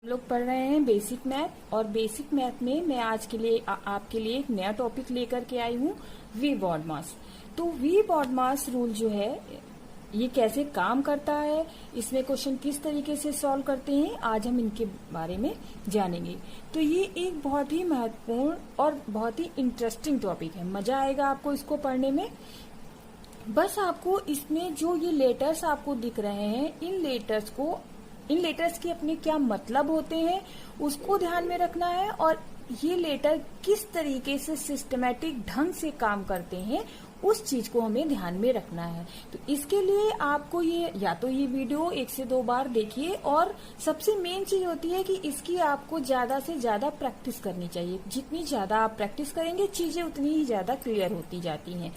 लोग पढ़ रहे हैं बेसिक मैथ, और बेसिक मैथ में मैं आज के लिए आपके लिए एक नया टॉपिक लेकर के आई हूँ, वी बॉडमास। तो वी बॉडमास रूल जो है ये कैसे काम करता है, इसमें क्वेश्चन किस तरीके से सॉल्व करते हैं, आज हम इनके बारे में जानेंगे। तो ये एक बहुत ही महत्वपूर्ण और बहुत ही इंटरेस्टिंग टॉपिक है, मजा आएगा आपको इसको पढ़ने में। बस आपको इसमें जो ये लेटर्स आपको दिख रहे हैं, इन लेटर्स के अपने क्या मतलब होते हैं उसको ध्यान में रखना है, और ये लेटर किस तरीके से सिस्टमैटिक ढंग से काम करते हैं उस चीज को हमें ध्यान में रखना है। तो इसके लिए आपको ये वीडियो 1 से 2 बार देखिए, और सबसे मेन चीज होती है कि इसकी आपको ज्यादा से ज्यादा प्रैक्टिस करनी चाहिए। जितनी ज्यादा आप प्रैक्टिस करेंगे चीजें उतनी ही ज्यादा क्लियर होती जाती हैं।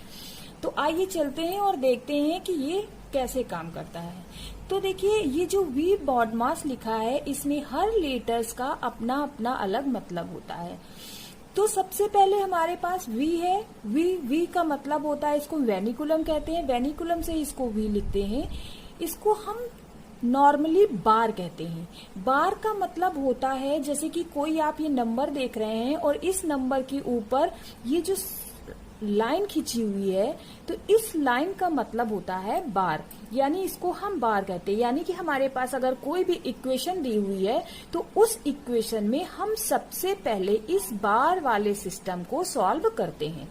तो आइए चलते हैं और देखते हैं कि ये कैसे काम करता है। तो देखिए, ये जो वी बॉडमास लिखा है इसमें हर लेटर्स का अपना अपना अलग मतलब होता है। तो सबसे पहले हमारे पास वी है। वी का मतलब होता है, इसको वेनिकुलम कहते हैं, वेनिकुलम से इसको वी लिखते हैं। इसको हम नॉर्मली बार कहते हैं। बार का मतलब होता है जैसे कि कोई आप ये नंबर देख रहे हैं और इस नंबर के ऊपर ये जो लाइन खींची हुई है, तो इस लाइन का मतलब होता है बार, यानी इसको हम बार कहते हैं। यानी कि हमारे पास अगर कोई भी इक्वेशन दी हुई है तो उस इक्वेशन में हम सबसे पहले इस बार वाले सिस्टम को सॉल्व करते हैं।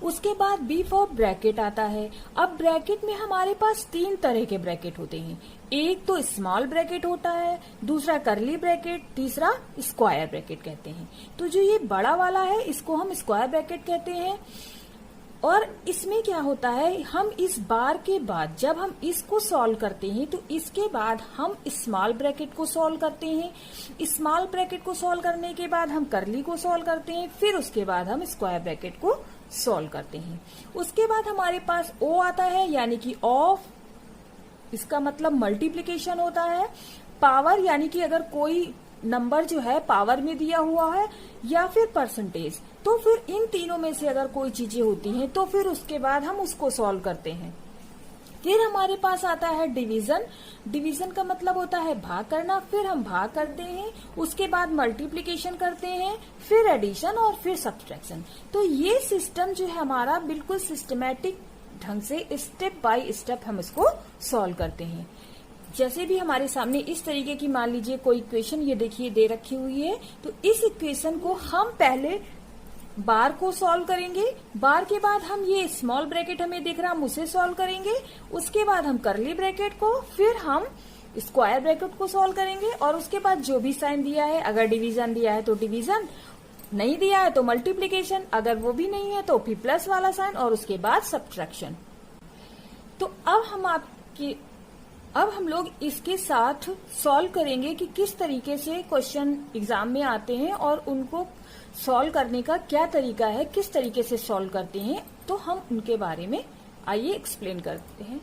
उसके बाद बी फॉर ब्रैकेट आता है। अब ब्रैकेट में हमारे पास 3 तरह के ब्रैकेट होते हैं। एक तो स्मॉल ब्रैकेट होता है, दूसरा करली ब्रैकेट, तीसरा स्क्वायर ब्रैकेट कहते हैं। तो जो ये बड़ा वाला है इसको हम स्क्वायर ब्रैकेट कहते हैं। और इसमें क्या होता है, हम इस बार के बाद जब हम इसको सॉल्व करते हैं तो इसके बाद हम स्मॉल ब्रैकेट को सॉल्व करते हैं। स्मॉल ब्रैकेट को सॉल्व करने के बाद हम करली को सॉल्व करते हैं, फिर उसके बाद हम स्क्वायर ब्रैकेट को सॉल्व करते हैं। उसके बाद हमारे पास ओ आता है, यानी कि ऑफ, इसका मतलब मल्टीप्लिकेशन होता है। पावर, यानी कि अगर कोई नंबर जो है पावर में दिया हुआ है, या फिर परसेंटेज, तो फिर इन तीनों में से अगर कोई चीजें होती हैं तो फिर उसके बाद हम उसको सॉल्व करते हैं। फिर हमारे पास आता है डिवीजन। डिवीजन का मतलब होता है भाग करना, फिर हम भाग करते हैं, उसके बाद मल्टीप्लिकेशन करते हैं, फिर एडिशन और फिर सब्ट्रैक्शन। तो ये सिस्टम जो है हमारा बिल्कुल सिस्टमैटिक ढंग से स्टेप बाय स्टेप हम इसको सॉल्व करते हैं। जैसे भी हमारे सामने इस तरीके की मान लीजिए कोई इक्वेशन ये देखिए दे रखी हुई है, तो इस इक्वेशन को हम पहले बार को सॉल्व करेंगे, बार के बाद हम ये स्मॉल ब्रैकेट हमें दिख रहा हम उसे सॉल्व करेंगे, उसके बाद हम करली ब्रैकेट को, फिर हम स्क्वायर ब्रैकेट को सॉल्व करेंगे, और उसके बाद जो भी साइन दिया है, अगर डिवीजन दिया है तो डिवीजन, नहीं दिया है तो मल्टीप्लिकेशन, अगर वो भी नहीं है तो फिर प्लस वाला साइन, और उसके बाद सब्ट्रैक्शन। तो अब हम लोग इसके साथ सॉल्व करेंगे कि किस तरीके से क्वेश्चन एग्जाम में आते हैं और उनको सॉल्व करने का क्या तरीका है, किस तरीके से सॉल्व करते हैं। तो हम उनके बारे में आइए एक्सप्लेन करते हैं।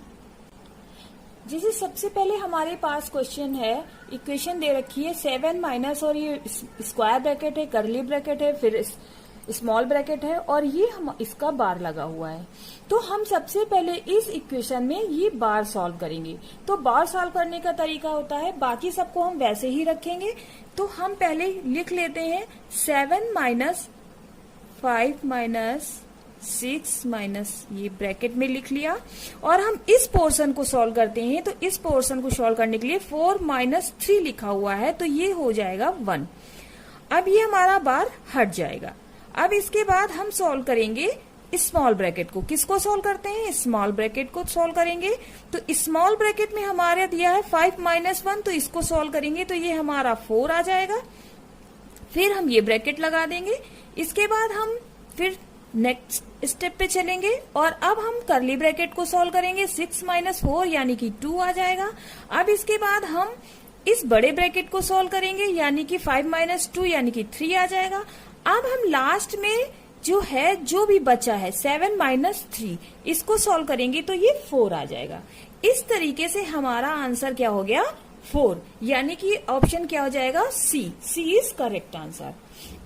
जैसे सबसे पहले हमारे पास क्वेश्चन है, इक्वेशन दे रखी है 7 माइनस, और ये स्क्वायर ब्रैकेट है, करली ब्रैकेट है, फिर स्मॉल ब्रैकेट है, और ये इसका बार लगा हुआ है। तो हम सबसे पहले इस इक्वेशन में ये बार सॉल्व करेंगे। तो बार सॉल्व करने का तरीका होता है, बाकी सबको हम वैसे ही रखेंगे। तो हम पहले लिख लेते हैं 7 माइनस 5 माइनस 6 माइनस, ये ब्रैकेट में लिख लिया, और हम इस पोर्शन को सॉल्व करते हैं। तो इस पोर्शन को सॉल्व करने के लिए 4 माइनस 3 लिखा हुआ है, तो ये हो जाएगा 1। अब ये हमारा बार हट जाएगा। अब इसके बाद हम सॉल्व करेंगे स्मॉल ब्रैकेट को। किसको सॉल्व करते हैं, स्मॉल ब्रैकेट को सॉल्व करेंगे। तो स्मॉल ब्रैकेट में हमारा दिया है 5 माइनस 1, तो इसको सॉल्व करेंगे तो ये हमारा 4 आ जाएगा। फिर हम ये ब्रैकेट लगा देंगे। इसके बाद हम फिर नेक्स्ट स्टेप पे चलेंगे, और अब हम करली ब्रैकेट को सॉल्व करेंगे। 6 माइनस 4 यानी कि 2 आ जाएगा। अब इसके बाद हम इस बड़े ब्रैकेट को सॉल्व करेंगे, यानी कि 5 माइनस 2 यानी कि 3 आ जाएगा। अब हम लास्ट में जो भी बचा है 7 माइनस 3, इसको सॉल्व करेंगे तो ये 4 आ जाएगा। इस तरीके से हमारा आंसर क्या हो गया, 4। यानी कि ऑप्शन क्या हो जाएगा, सी इज करेक्ट आंसर।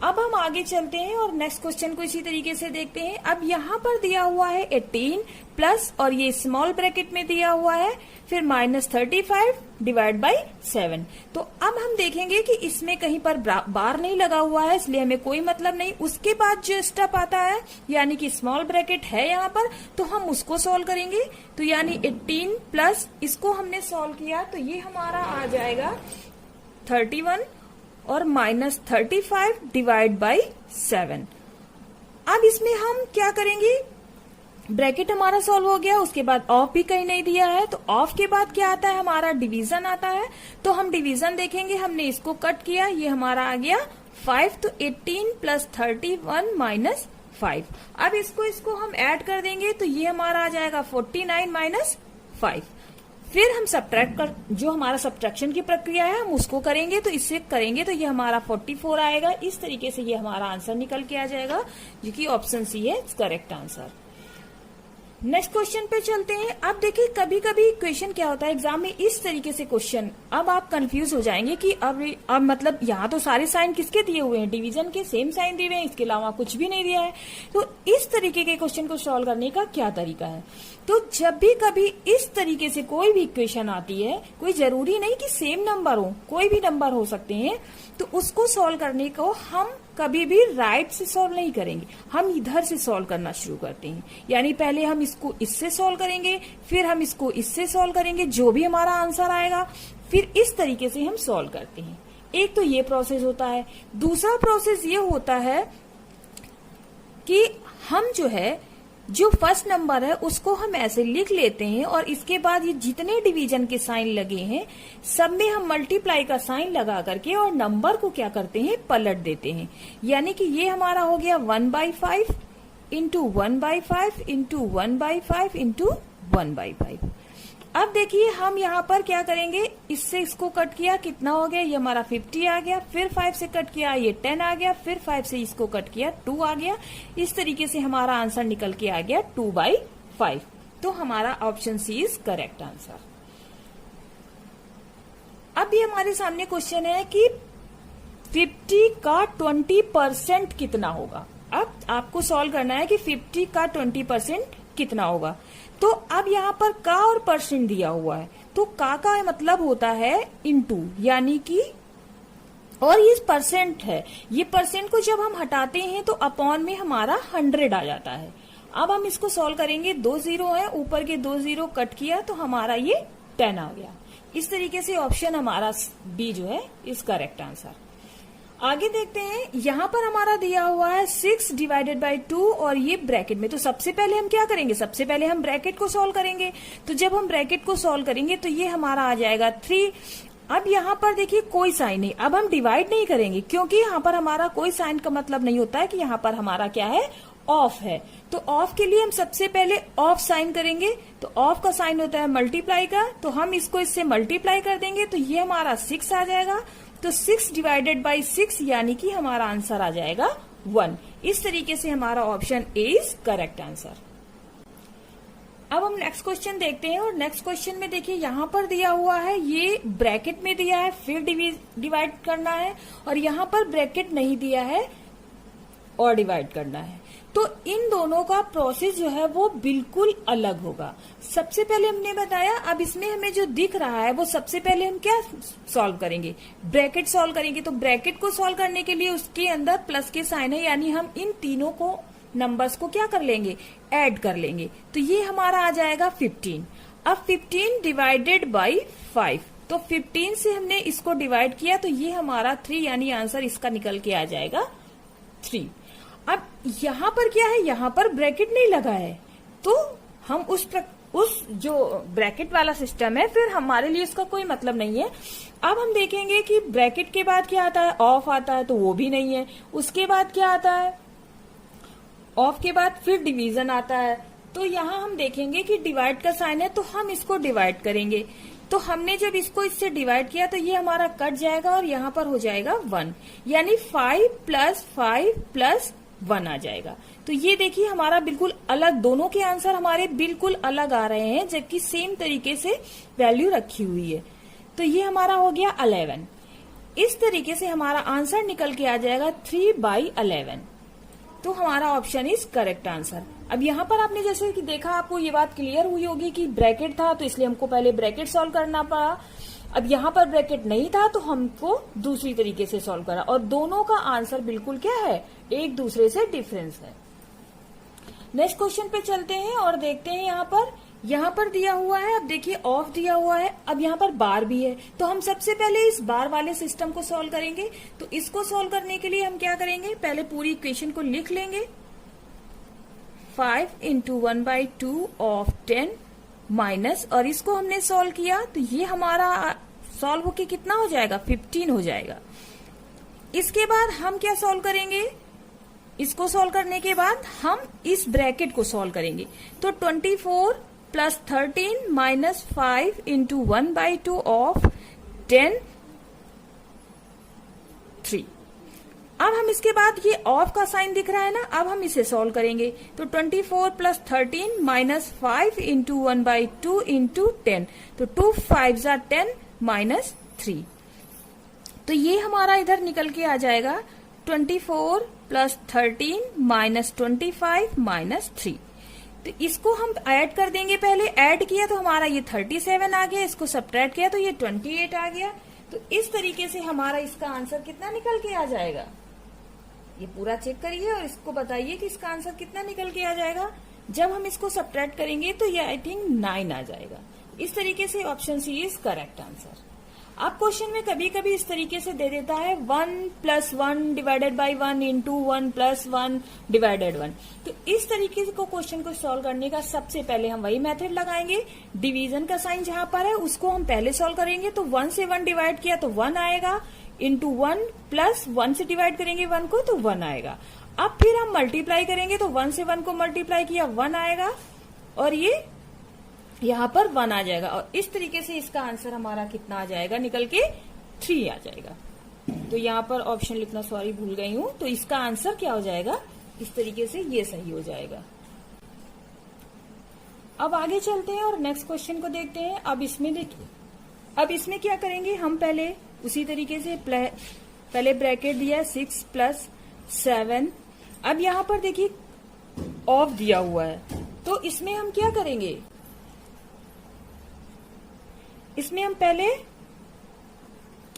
अब हम आगे चलते हैं और नेक्स्ट क्वेश्चन को इसी तरीके से देखते हैं। अब यहाँ पर दिया हुआ है 18 प्लस और ये स्मॉल ब्रैकेट में दिया हुआ है फिर -35 डिवाइड बाई 7। तो अब हम देखेंगे कि इसमें कहीं पर बार नहीं लगा हुआ है, इसलिए हमें कोई मतलब नहीं। उसके बाद जो स्टेप आता है यानी कि स्मॉल ब्रैकेट है यहाँ पर, तो हम उसको सॉल्व करेंगे। तो यानी 18 प्लस इसको हमने सॉल्व किया तो ये हमारा आ जाएगा 31 और -35 डिवाइड बाई 7। अब इसमें हम क्या करेंगे, ब्रैकेट हमारा सॉल्व हो गया, उसके बाद ऑफ भी कहीं नहीं दिया है, तो ऑफ के बाद क्या आता है, हमारा डिवीजन आता है। तो हम डिवीजन देखेंगे, हमने इसको कट किया, ये हमारा आ गया 5, तो 18 प्लस 31 माइनस 5। अब इसको हम ऐड कर देंगे तो ये हमारा आ जाएगा 49 माइनस 5। फिर हम सब्ट्रैक्ट कर, जो हमारा सब्ट्रैक्शन की प्रक्रिया है हम उसको करेंगे, तो इससे करेंगे तो ये हमारा 44 आएगा। इस तरीके से ये हमारा आंसर निकल के आ जाएगा, जो कि ऑप्शन सी है करेक्ट आंसर। नेक्स्ट क्वेश्चन पे चलते हैं। अब देखिए कभी कभी क्वेश्चन क्या होता है एग्जाम में, इस तरीके से क्वेश्चन, अब आप कंफ्यूज हो जाएंगे कि अब मतलब यहाँ तो सारे साइन किसके दिए हुए हैं, डिवीजन के सेम साइन दिए हुए हैं, इसके अलावा कुछ भी नहीं दिया है। तो इस तरीके के क्वेश्चन को सॉल्व करने का क्या तरीका है, तो जब भी कभी इस तरीके से कोई भी इक्वेशन आती है, कोई जरूरी नहीं कि सेम नंबर हो, कोई भी नंबर हो सकते हैं, तो उसको सॉल्व करने को हम कभी भी राइट से सॉल्व नहीं करेंगे, हम इधर से सॉल्व करना शुरू करते हैं। यानी पहले हम इसको इससे सॉल्व करेंगे, फिर हम इसको इससे सॉल्व करेंगे, जो भी हमारा आंसर आएगा फिर इस तरीके से हम सॉल्व करते हैं। एक तो ये प्रोसेस होता है। दूसरा प्रोसेस ये होता है कि हम जो फर्स्ट नंबर है उसको हम ऐसे लिख लेते हैं और इसके बाद ये जितने डिवीजन के साइन लगे हैं सब में हम मल्टीप्लाई का साइन लगा करके और नंबर को क्या करते हैं, पलट देते हैं। यानी कि ये हमारा हो गया 1/5 इंटू 1/5 इंटू 1/5 इंटू 1/5। अब देखिए हम यहाँ पर क्या करेंगे, इससे इसको कट किया, कितना हो गया, ये हमारा 50 आ गया, फिर 5 से कट किया ये 10 आ गया, फिर 5 से इसको कट किया 2 आ गया। इस तरीके से हमारा आंसर निकल के आ गया 2/5। तो हमारा option C is correct answer. अब ये हमारे सामने क्वेश्चन है कि 50 का 20% कितना होगा। अब आपको सॉल्व करना है कि 50 का 20% कितना होगा। तो अब यहाँ पर का और परसेंट दिया हुआ है, तो का मतलब होता है इनटू, यानी कि, और ये परसेंट है, ये परसेंट को जब हम हटाते हैं तो अपॉन में हमारा 100 आ जाता है। अब हम इसको सॉल्व करेंगे, 2 जीरो है, ऊपर के 2 जीरो कट किया तो हमारा ये 10 आ गया। इस तरीके से ऑप्शन हमारा बी जो है इज करेक्ट आंसर। आगे देखते हैं, यहाँ पर हमारा दिया हुआ है 6 डिवाइडेड बाई 2 और ये ब्रैकेट में। तो सबसे पहले हम क्या करेंगे, सबसे पहले हम ब्रैकेट को सॉल्व करेंगे। तो जब हम ब्रैकेट को सॉल्व करेंगे तो ये हमारा आ जाएगा 3। अब यहाँ पर देखिए कोई साइन नहीं, अब हम डिवाइड नहीं करेंगे क्योंकि यहाँ पर हमारा कोई साइन का मतलब नहीं होता है कि यहाँ पर हमारा क्या है, ऑफ है। तो ऑफ के लिए हम सबसे पहले ऑफ साइन करेंगे। तो ऑफ का साइन होता है मल्टीप्लाई का, तो हम इसको इससे मल्टीप्लाई कर देंगे तो ये हमारा 6 आ जाएगा। तो 6 डिवाइडेड बाई 6 यानी कि हमारा आंसर आ जाएगा 1। इस तरीके से हमारा option A is correct answer. अब हम नेक्स्ट क्वेश्चन देखते हैं और नेक्स्ट क्वेश्चन में देखिए यहाँ पर दिया हुआ है, ये ब्रैकेट में दिया है, फिर डिवाइड करना है, और यहाँ पर ब्रैकेट नहीं दिया है और डिवाइड करना है। तो इन दोनों का प्रोसेस जो है वो बिल्कुल अलग होगा। सबसे पहले हमने बताया, अब इसमें हमें जो दिख रहा है वो सबसे पहले हम क्या सॉल्व करेंगे, ब्रैकेट सॉल्व करेंगे। तो ब्रैकेट को सॉल्व करने के लिए उसके अंदर प्लस के साइन है, यानी हम इन तीनों को नंबर्स को क्या कर लेंगे, ऐड कर लेंगे। तो ये हमारा आ जाएगा 15। अब 15 डिवाइडेड बाई 5, तो 15 से हमने इसको डिवाइड किया तो ये हमारा 3, यानी आंसर इसका निकल के आ जाएगा 3। अब यहाँ पर क्या है, यहाँ पर ब्रैकेट नहीं लगा है, तो हम उस जो ब्रैकेट वाला सिस्टम है फिर हमारे लिए इसका कोई मतलब नहीं है। अब हम देखेंगे कि ब्रैकेट के बाद क्या आता है, ऑफ आता है, तो वो भी नहीं है। उसके बाद क्या आता है, ऑफ के बाद फिर डिवीजन आता है। तो यहाँ हम देखेंगे कि डिवाइड का साइन है तो हम इसको डिवाइड करेंगे। तो हमने जब इसको इससे डिवाइड किया तो ये हमारा कट जाएगा और यहाँ पर हो जाएगा 1, यानी 5 + 5 + 1 आ जाएगा। तो ये देखिए हमारा बिल्कुल अलग, दोनों के आंसर हमारे बिल्कुल अलग आ रहे हैं, जबकि सेम तरीके से वैल्यू रखी हुई है। तो ये हमारा हो गया 11। इस तरीके से हमारा आंसर निकल के आ जाएगा 3/11। तो हमारा ऑप्शन इज करेक्ट आंसर। अब यहाँ पर आपने जैसे कि देखा, आपको ये बात क्लियर हुई होगी कि ब्रैकेट था तो इसलिए हमको पहले ब्रैकेट सॉल्व करना पड़ा। अब यहाँ पर ब्रैकेट नहीं था तो हमको दूसरी तरीके से सॉल्व करा, और दोनों का आंसर बिल्कुल क्या है, एक दूसरे से डिफरेंस है। नेक्स्ट क्वेश्चन पे चलते हैं और देखते हैं यहाँ पर दिया हुआ है। अब देखिए ऑफ दिया हुआ है, अब यहाँ पर बार भी है, तो हम सबसे पहले इस बार वाले सिस्टम को सॉल्व करेंगे। तो इसको सॉल्व करने के लिए हम क्या करेंगे, पहले पूरी इक्वेशन को लिख लेंगे। 5 × 1/2 ऑफ 10 माइनस, और इसको हमने सॉल्व किया तो ये हमारा सॉल्व होके कितना हो जाएगा, 15 हो जाएगा। इसके बाद हम क्या सॉल्व करेंगे, इसको सॉल्व करने के बाद हम इस ब्रैकेट को सॉल्व करेंगे। तो 24 + 13 माइनस 5 × 1/2 ऑफ 10 3। अब हम इसके बाद ये ऑफ का साइन दिख रहा है ना, अब हम इसे सॉल्व करेंगे। तो 24 + 13 माइनस 5 × 1/2 × 10, तो 2 5 = 10 माइनस 3। तो ये हमारा इधर निकल के आ जाएगा 24 + 13 माइनस 25 माइनस 3। तो इसको हम ऐड कर देंगे। पहले ऐड किया तो हमारा ये 37 आ गया, इसको सब्ट्रैक्ट किया तो ये 28 आ गया। तो इस तरीके से हमारा इसका आंसर कितना निकल के आ जाएगा, ये पूरा चेक करिए और इसको बताइए कि इसका आंसर कितना निकल के आ जाएगा। जब हम इसको सब्ट्रैक्ट करेंगे तो ये आई थिंक 9 आ जाएगा। इस तरीके से option C is correct answer. आप क्वेश्चन में कभी कभी इस तरीके से दे देता है 1 + 1 डिवाइडेड बाई 1 इंटू 1 + 1 डिवाइडेड 1। तो इस तरीके से क्वेश्चन को सॉल्व करने का सबसे पहले हम वही मेथड लगाएंगे। डिवीजन का साइन जहां पर है उसको हम पहले सॉल्व करेंगे। तो 1 से 1 डिवाइड किया तो 1 आएगा, इंटू 1 + 1 से डिवाइड करेंगे 1 को तो 1 आएगा। अब फिर हम मल्टीप्लाई करेंगे तो 1 से 1 को मल्टीप्लाई किया 1 आएगा, और ये यहाँ पर 1 आ जाएगा। और इस तरीके से इसका आंसर हमारा कितना आ जाएगा, निकल के 3 आ जाएगा। तो यहाँ पर ऑप्शन लिखना सॉरी भूल गई हूं। तो इसका आंसर क्या हो जाएगा, इस तरीके से ये सही हो जाएगा। अब आगे चलते हैं और नेक्स्ट क्वेश्चन को देखते हैं। अब इसमें देखिए, अब इसमें क्या करेंगे हम, पहले उसी तरीके से पहले ब्रैकेट दिया 6 + 7। अब यहाँ पर देखिए ऑफ दिया हुआ है, तो इसमें हम क्या करेंगे, इसमें हम पहले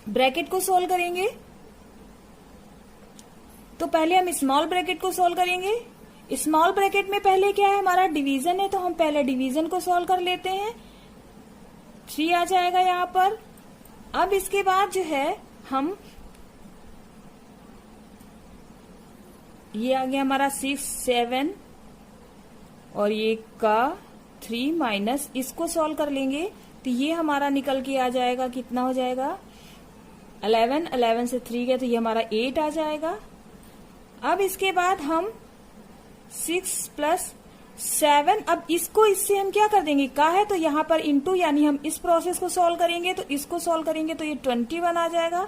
ब्रैकेट को सॉल्व करेंगे। तो पहले हम स्मॉल ब्रैकेट को सॉल्व करेंगे। स्मॉल ब्रैकेट में पहले क्या है, हमारा डिवीजन है, तो हम पहले डिवीजन को सॉल्व कर लेते हैं। 3 आ जाएगा यहाँ पर। अब इसके बाद जो है हम, ये आ गया हमारा 6 7 और ये का 3 माइनस, इसको सॉल्व कर लेंगे तो ये हमारा निकल के आ जाएगा, कितना हो जाएगा 11। 11 से 3 गए तो ये हमारा 8 आ जाएगा। अब इसके बाद हम 6 + 7, अब इसको इससे हम क्या कर देंगे, का है तो यहाँ पर इंटू, यानी हम इस प्रोसेस को सॉल्व करेंगे तो इसको सॉल्व करेंगे तो ये 21 आ जाएगा,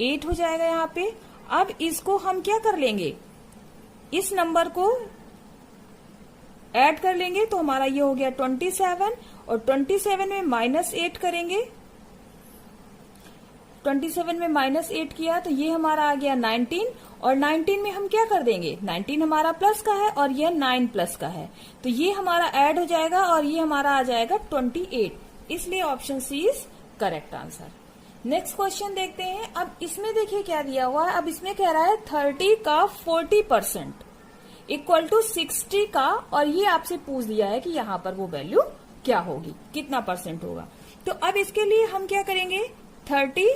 8 हो जाएगा यहाँ पे। अब इसको हम क्या कर लेंगे, इस नंबर को ऐड कर लेंगे तो हमारा ये हो गया 27, और 27 में -8 करेंगे। 27 में -8 किया तो ये हमारा आ गया 19, और 19 में हम क्या कर देंगे, 19 हमारा प्लस का है और ये 9 प्लस का है, तो ये हमारा ऐड हो जाएगा और ये हमारा आ जाएगा 28। इसलिए option C is correct answer. Next question देखते हैं। अब इसमें देखिए क्या दिया हुआ है। अब इसमें कह रहा है 30 का 40% इक्वल टू 60 का, और ये आपसे पूछ दिया है कि यहाँ पर वो वैल्यू क्या होगी, कितना % होगा। तो अब इसके लिए हम क्या करेंगे, 30,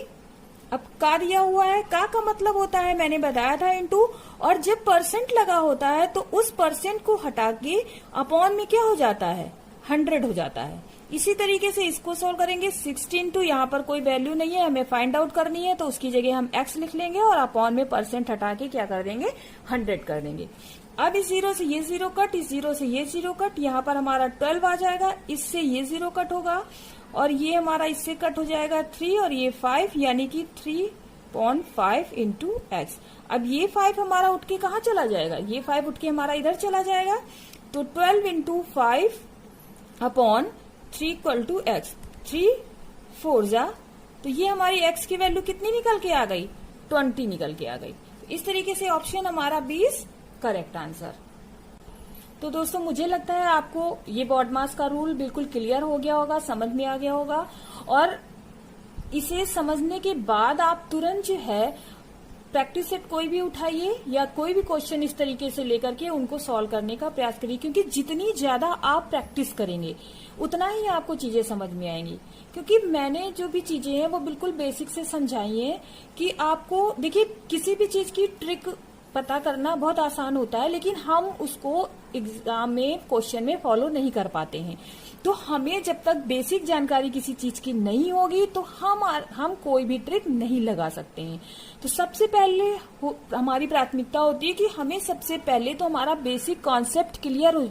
अब का दिया हुआ है, का मतलब होता है, मैंने बताया था इंटू, और जब परसेंट लगा होता है तो उस परसेंट को हटा के अपॉन में क्या हो जाता है, 100 हो जाता है। इसी तरीके से इसको सोल्व करेंगे। 16 यहाँ पर कोई वैल्यू नहीं है, हमें फाइंड आउट करनी है, तो उसकी जगह हम x लिख लेंगे और अपॉन में % हटा के क्या कर देंगे, 100 कर देंगे। अब इस 0 से ये 0 कट, इस 0 से ये 0 कट, यहाँ पर हमारा 12 आ जाएगा, इससे ये 0 कट होगा और ये हमारा इससे कट हो जाएगा 3 और ये 5, यानी कि 3.5 इंटू एक्स। अब ये 5 हमारा उठ के कहाँ चला जाएगा, ये 5 उठ के हमारा इधर चला जाएगा, तो 12 into 5 upon 3 equal to X. 3 4 जा तो ये हमारी x की वैल्यू कितनी निकल के आ गई, 20 निकल के आ गई। तो इस तरीके से ऑप्शन हमारा 20 करेक्ट आंसर। तो दोस्तों मुझे लगता है आपको ये BODMAS का रूल बिल्कुल क्लियर हो गया होगा, समझ में आ गया होगा, और इसे समझने के बाद आप तुरंत जो है प्रैक्टिस सेट कोई भी उठाइए या कोई भी क्वेश्चन इस तरीके से लेकर के उनको सॉल्व करने का प्रयास करिए, क्योंकि जितनी ज्यादा आप प्रैक्टिस करेंगे उतना ही आपको चीजें समझ में आएंगी। क्योंकि मैंने जो भी चीजें हैं वो बिल्कुल बेसिक से समझाई है कि आपको देखिए किसी भी चीज की ट्रिक पता करना बहुत आसान होता है, लेकिन हम उसको एग्जाम में क्वेश्चन में फॉलो नहीं कर पाते हैं। तो हमें जब तक बेसिक जानकारी किसी चीज की नहीं होगी तो हम कोई भी ट्रिक नहीं लगा सकते हैं। तो सबसे पहले हमारी प्राथमिकता होती है कि हमें सबसे पहले तो हमारा बेसिक कॉन्सेप्ट क्लियर हो।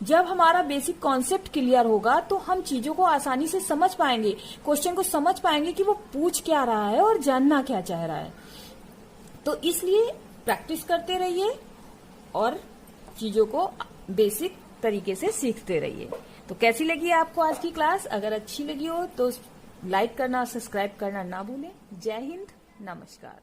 जब हमारा बेसिक कॉन्सेप्ट क्लियर होगा तो हम चीजों को आसानी से समझ पाएंगे, क्वेश्चन को समझ पाएंगे कि वो पूछ क्या रहा है और जानना क्या चाह रहा है। तो इसलिए प्रैक्टिस करते रहिए और चीजों को बेसिक तरीके से सीखते रहिए। तो कैसी लगी आपको आज की क्लास? अगर अच्छी लगी हो तो लाइक करना, सब्सक्राइब करना ना भूलें। जय हिंद, नमस्कार।